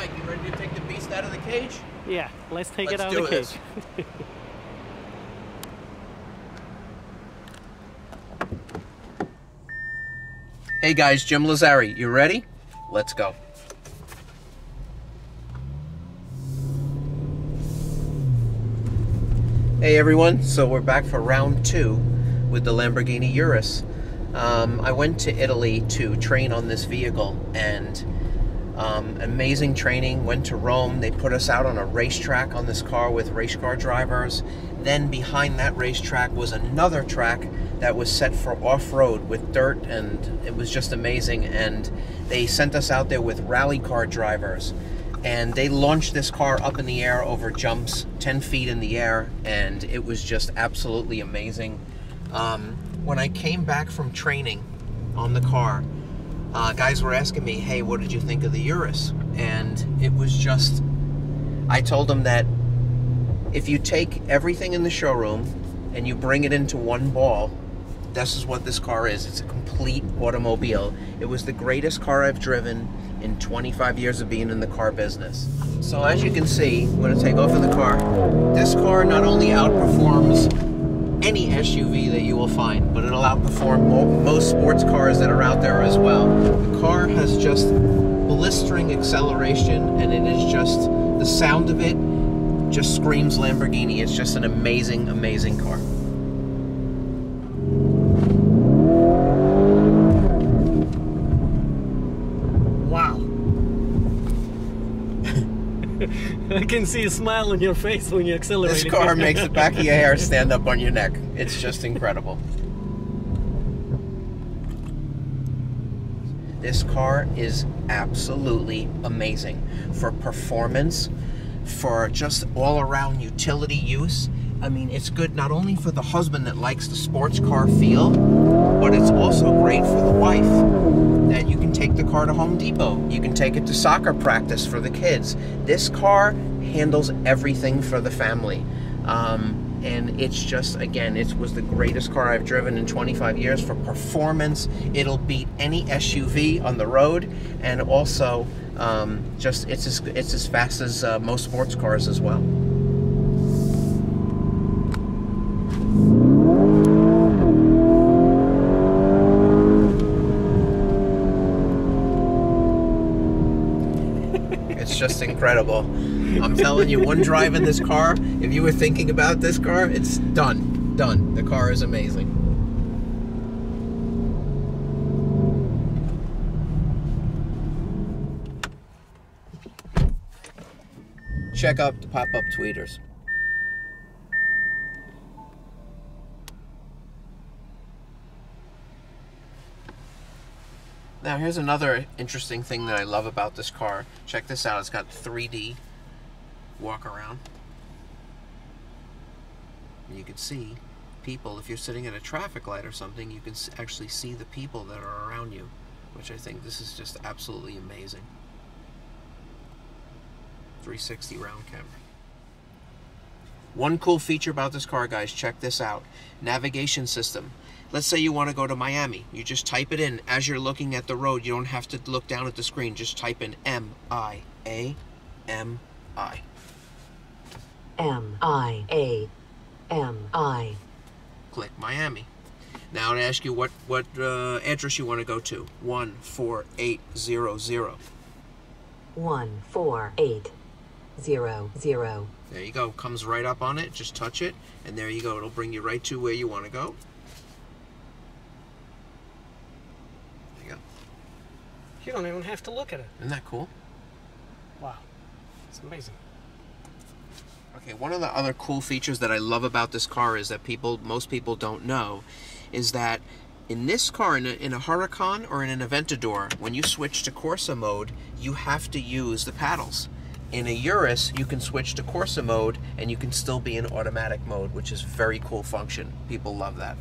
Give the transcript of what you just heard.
Mike, you ready to take the beast out of the cage? Yeah, let's take it out of the cage. Hey guys, Jim Lazari, you ready? Let's go. Hey everyone, so we're back for round 2 with the Lamborghini URUS. I went to Italy to train on this vehicle, and amazing training. Went to Rome. They put us out on a racetrack on this car with race car drivers. Then behind that racetrack was another track that was set for off-road with dirt, and it was just amazing. And they sent us out there with rally car drivers, and they launched this car up in the air over jumps 10 feet in the air, and it was just absolutely amazing. When I came back from training on the car, guys were asking me, hey, what did you think of the URUS? And it was just, I told them that if you take everything in the showroom and you bring it into one ball, this is what this car is. It's a complete automobile. It was the greatest car I've driven in 25 years of being in the car business. So as you can see, I'm going to take off in the car. This car not only outperforms any SUV that you will find, but it'll outperform most sports cars that are out there as well. The car has just blistering acceleration, and it is just, the sound of it just screams Lamborghini. It's just an amazing, amazing car. Wow. I can see a smile on your face when you accelerate. This car makes the back of your hair stand up on your neck. It's just incredible. This car is absolutely amazing for performance, for just all-around utility use. I mean, it's good not only for the husband that likes the sports car feel, but it's also great for the wife, that you can take the car to Home Depot. You can take it to soccer practice for the kids. This car handles everything for the family. And it's just, again, it was the greatest car I've driven in 25 years for performance. It'll beat any SUV on the road, and also just it's as fast as most sports cars as well. It's just incredible. I'm telling you, one drive in this car, if you were thinking about this car, it's done. Done. The car is amazing. Check out the pop-up tweeters. Now here's another interesting thing that I love about this car. Check this out. It's got 3D walk around. And you can see people, if you're sitting at a traffic light or something, you can actually see the people that are around you, which I think this is just absolutely amazing. 360 round camera. One cool feature about this car, guys, check this out. Navigation system. Let's say you want to go to Miami. You just type it in. As you're looking at the road, you don't have to look down at the screen. Just type in M-I-A-M-I. M-I-A-M-I. Click Miami. Now to ask you what address you want to go to. 14800. 14800. There you go. Comes right up on it. Just touch it, and there you go. It'll bring you right to where you want to go. There you go. You don't even have to look at it. Isn't that cool? Wow. It's amazing. Okay, one of the other cool features that I love about this car is that most people don't know, is that in this car, in a Huracan or in an Aventador, when you switch to Corsa mode, you have to use the paddles. In a URUS, you can switch to Corsa mode and you can still be in automatic mode, which is a very cool function. People love that.